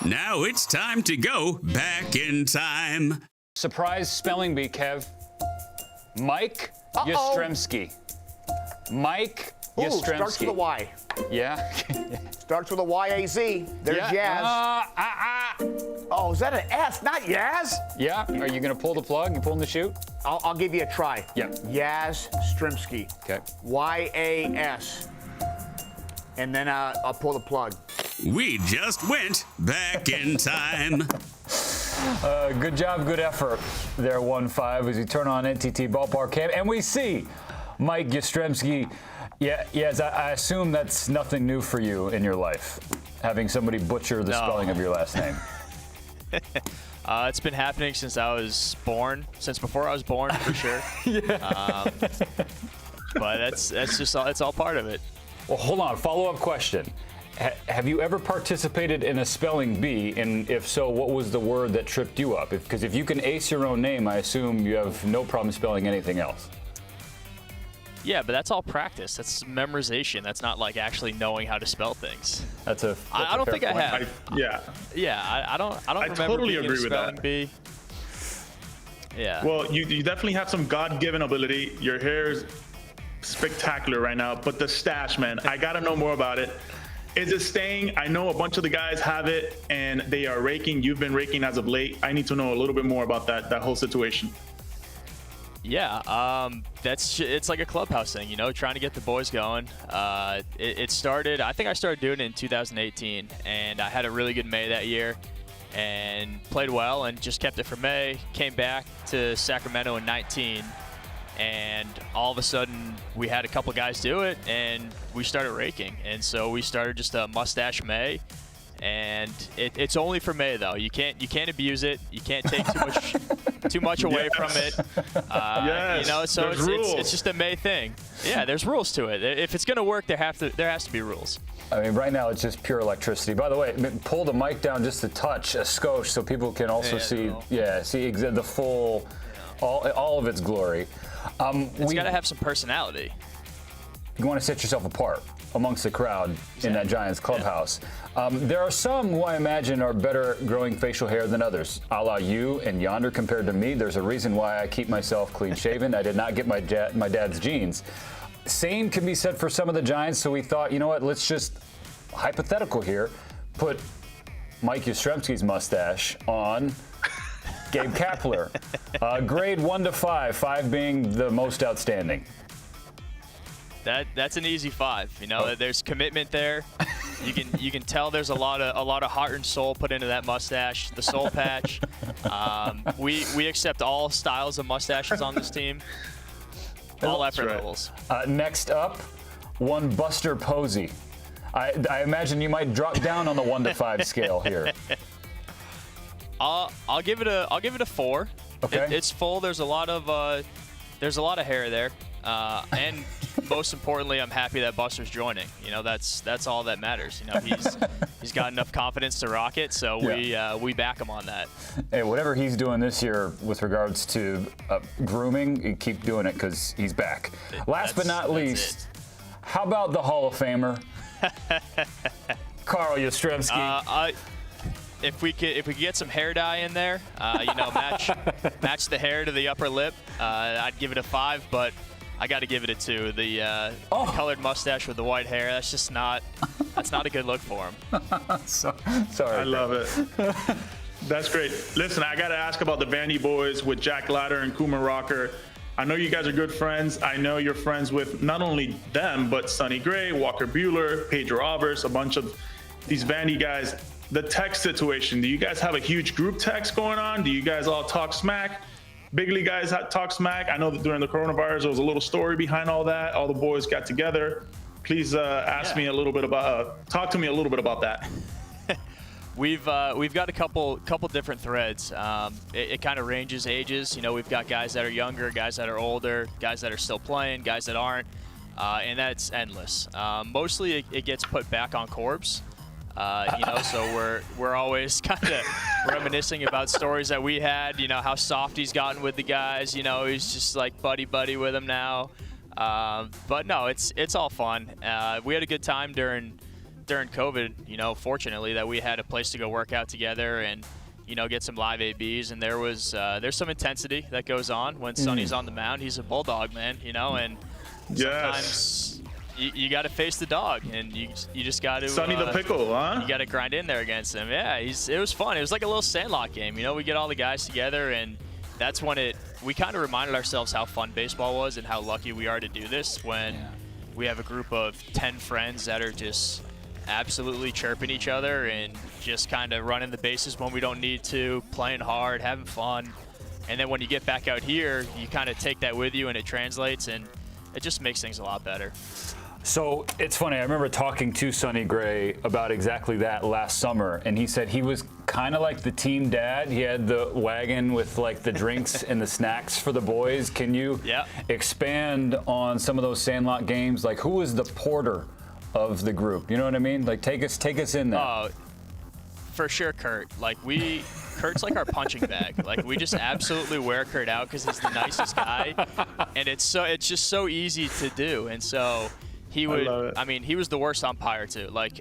Now it's time to go back in time. Surprise spelling bee, Kev. Mike Yastrzemski. Mike Yastrzemski. Starts with a Y. Yeah. Starts with a Y-A-Z. There's Yaz. Oh, is that an S? Not Yaz? Yeah. Are you going to pull the plug? You pulling the chute? I'll give you a try. Yeah. Yastrzemski. Okay. Y-A-S. And then I'll pull the plug. We just went back in time. Good job, good effort there, 1-5, as we turn on NTT Ballpark Cam. And we see Mike Yastrzemski. Yes, I assume that's nothing new for you in your life, having somebody butcher the spelling of your last name. It's been happening since I was born, since before I was born, for sure. But that's just all, it's all part of it. Well, hold on, follow-up question. Have you ever participated in a spelling bee? And if so, what was the word that tripped you up? Because if you can ace your own name, I assume you have no problem spelling anything else. Yeah, but that's all practice. That's memorization. That's not like actually knowing how to spell things. That's a I don't think point. I have. I don't remember totally being in a agree with spelling that. bee. Yeah. Well, you definitely have some God-given ability. Your hair is spectacular right now, but the stash, man, I got to know more about it. Is it staying? I know a bunch of the guys have it, and they are raking. You've been raking as of late. I need to know a little bit more about that whole situation. Yeah, it's like a clubhouse thing, you know, trying to get the boys going. It started, I think I started doing it in 2018, and I had a really good May that year and played well and just kept it for May. Came back to Sacramento in 19, and all of a sudden we had a couple guys do it, and we started raking. And so we started just a mustache May. And it's only for May, though. You can't abuse it. You can't take too much away from it. You know, so it's just a May thing. Yeah, there's rules to it. If it's gonna work, there has to be rules. I mean, right now it's just pure electricity. By the way, pull the mic down just a touch, a skosh, so people can also see. Yeah, see the full, all of its glory. It's got to have some personality. You want to set yourself apart amongst the crowd in that Giants clubhouse. There are some who I imagine are better growing facial hair than others, a la you and Yonder compared to me. There's a reason why I keep myself clean shaven. I did not get my dad's genes. Same can be said for some of the Giants, so we thought, you know what, let's just, hypothetical here, put Mike Yastrzemski's mustache on Gabe Kapler. Grade 1 to 5, 5 being the most outstanding. That's an easy 5. You know, there's commitment there. You can tell there's a lot of heart and soul put into that mustache. The soul patch. We accept all styles of mustaches on this team. All effort levels. Next up, one Buster Posey. I imagine you might drop down on the 1 to 5 scale here. I'll give it a 4. Okay. It's full. There's a lot of hair there. And most importantly, I'm happy that Buster's joining. You know, that's all that matters. You know, he's got enough confidence to rock it, so we back him on that. Hey, whatever he's doing this year with regards to grooming, you keep doing it because he's back. Last but not least, how about the Hall of Famer, Carl Yastrzemski? If we could get some hair dye in there, you know, match the hair to the upper lip, I'd give it a 5, but I got to give it a 2. The colored mustache with the white hair, that's not a good look for him. Sorry. I love it. That's great. Listen, I got to ask about the Vandy boys with Jack Ladder and Kuma Rocker. I know you guys are good friends. I know you're friends with not only them, but Sonny Gray, Walker Buehler, Pedro Alvarez, a bunch of these Vandy guys. The text situation, do you guys have a huge group text going on? Do you guys all talk smack? Big league guys talk smack? I know that during the coronavirus, there was a little story behind all that. All the boys got together. Please talk to me a little bit about that. We've got a couple different threads. It kind of ranges ages. You know, we've got guys that are younger, guys that are older, guys that are still playing, guys that aren't, and that's endless. Mostly it gets put back on Corbs. You know, so we're always kind of reminiscing about stories that we had. You know, how soft he's gotten with the guys. You know, he's just like buddy with them now. But no, it's all fun. We had a good time during during COVID, you know, fortunately that we had a place to go work out together and, you know, get some live ABs. And there's some intensity that goes on when Sonny's on the mound. He's a bulldog, man, you know, and sometimes you got to face the dog, and you just got to. Sonny the pickle, huh? You got to grind in there against him. Yeah, it was fun. It was like a little Sandlot game. You know, we get all the guys together, and that's when we kind of reminded ourselves how fun baseball was and how lucky we are to do this when we have a group of 10 friends that are just absolutely chirping each other and just kind of running the bases when we don't need to, playing hard, having fun. And then when you get back out here, you kind of take that with you and it translates, and it just makes things a lot better. So it's funny, I remember talking to Sonny Gray about exactly that last summer, and he said he was kind of like the team dad. He had the wagon with like the drinks and the snacks for the boys. Can you expand on some of those Sandlot games? Like, who was the porter of the group? You know what I mean? Like, take us in there. For sure, Kurt. Like, Kurt's like our punching bag. Like, we just absolutely wear Kurt out because he's the nicest guy, and it's just so easy to do. And so he was the worst umpire too. Like,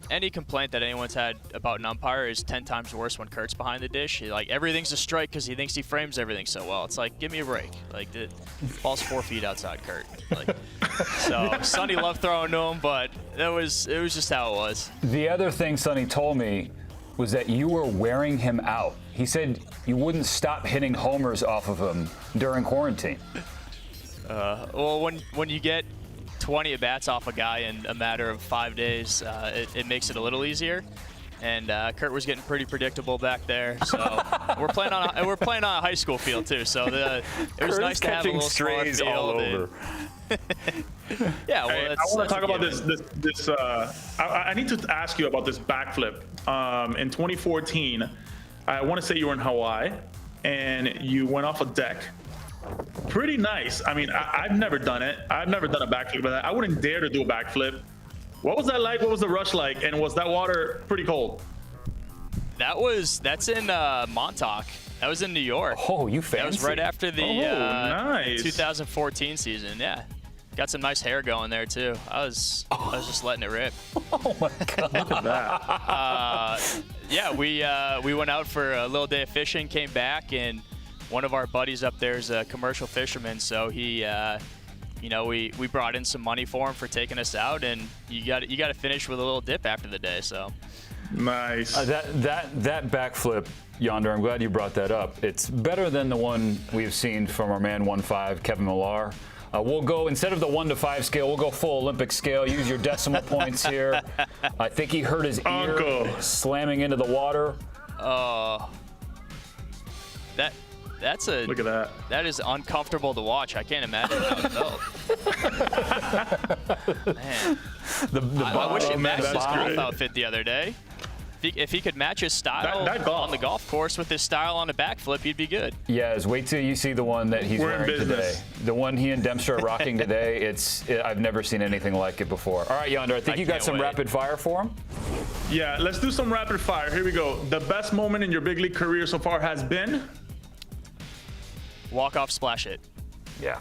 any complaint that anyone's had about an umpire is 10 times worse when Kurt's behind the dish. Like, everything's a strike because he thinks he frames everything so well. It's like, give me a break. Like, the ball's 4 feet outside, Kurt. Like, so Sonny loved throwing to him, but it was just how it was. The other thing Sonny told me was that you were wearing him out. He said you wouldn't stop hitting homers off of him during quarantine. Well, when you get 20 at-bats off a guy in a matter of 5 days, it makes it a little easier. And Kurt was getting pretty predictable back there, so we're playing on a high school field too. So it was nice to have a little strays all over. Yeah, well, hey, I want to talk about this. I need to ask you about this backflip. In 2014, I want to say you were in Hawaii, and you went off a deck. Pretty nice. I mean, I've never done it. I've never done a backflip, but I wouldn't dare to do a backflip. What was that like? What was the rush like? And was that water pretty cold? That's in Montauk. That was in New York. Oh, you fancy. That was right after the nice. 2014 season. Yeah, got some nice hair going there too. I was just letting it rip. Oh my God! Look at that. Yeah, we went out for a little day of fishing, came back, and one of our buddies up there is a commercial fisherman, so he, we brought in some money for him for taking us out, and you got to finish with a little dip after the day. So nice. That backflip, Yonder, I'm glad you brought that up. It's better than the one we've seen from our man 1-5, Kevin Millar. We'll go, instead of the 1 to 5 scale, we'll go full Olympic scale. Use your decimal points here. I think he hurt his ear slamming into the water. Look at that. That is uncomfortable to watch. I can't imagine how it felt. Man, I wish he matched his golf outfit the other day. If he could match his style on the golf course with his style on a backflip, he'd be good. Yeah, wait till you see the one that he's wearing today. The one he and Dempster are rocking today. I've never seen anything like it before. All right, Yonder, I think you got some rapid fire for him. Yeah, let's do some rapid fire. Here we go. The best moment in your big league career so far has been? Walk-off splash hit. Yeah.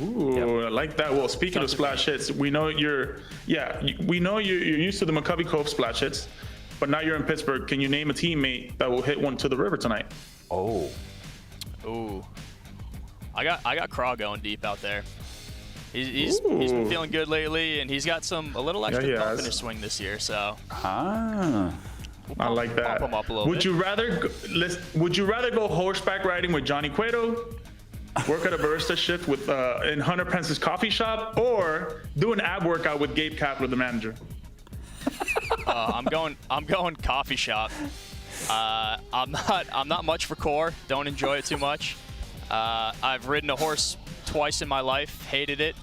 Ooh, I like that. Well, speaking of splash hits, we know you're used to the McCovey Cove splash hits, but now you're in Pittsburgh. Can you name a teammate that will hit one to the river tonight? Oh. Ooh. I got Craw going deep out there. He's been feeling good lately, and he's got a little extra pump in his swing this year. So. I like that. Pump him up a little Would you rather go horseback riding with Johnny Cueto, work at a barista shift in Hunter Pence's coffee shop, or do an ab workout with Gabe Kapler, the manager? I'm going coffee shop. I'm not much for core. Don't enjoy it too much. I've ridden a horse twice in my life, hated it,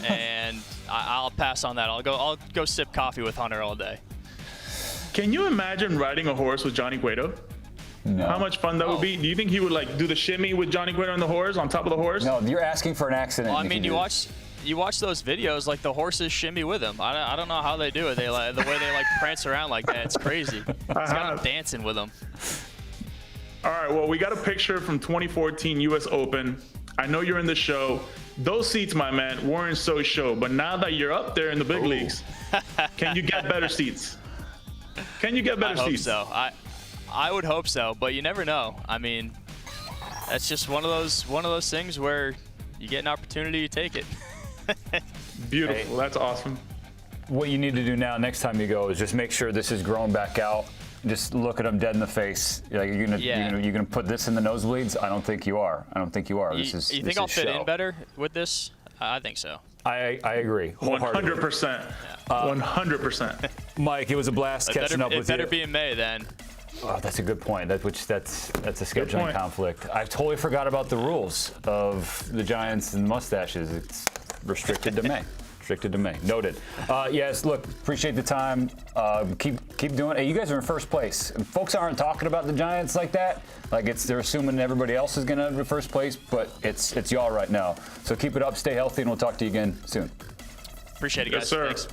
and I'll pass on that. I'll go sip coffee with Hunter all day. Can you imagine riding a horse with Johnny Cueto? No. How much fun that would be? Do you think he would do the shimmy with Johnny Cueto on the horse, on top of the horse? No, you're asking for an accident. Well, I mean, you watch those videos, like the horses shimmy with him. I don't know how they do it. The way they prance around like that, it's crazy. He's got them dancing with them. All right, well, we got a picture from 2014 U.S. Open. I know you're in the show. Those seats, my man, weren't so show. But now that you're up there in the big leagues, can you get better seats? Can you get better seats? I hope so. I would hope so, but you never know. I mean, that's just one of those things where you get an opportunity, you take it. Beautiful. That's awesome. What you need to do now, next time you go, is just make sure this is growing back out. Just look at them dead in the face. Like, you're gonna put this in the nosebleeds? I don't think you are. I don't think you are. You think I'll fit in better with this? I think so. I agree. 100%. 100%. Mike, it was a blast catching up with you. It better be in May then. Oh, that's a good point. That's a scheduling conflict. I totally forgot about the rules of the Giants and Mustaches. It's restricted to May. Restricted to May. Noted. Yes, look, appreciate the time. Keep doing it. Hey, you guys are in first place. And folks aren't talking about the Giants like that. Like, they're assuming everybody else is going to be first place, but it's y'all right now. So keep it up, stay healthy, and we'll talk to you again soon. Appreciate it, guys. Yes, sir. Thanks.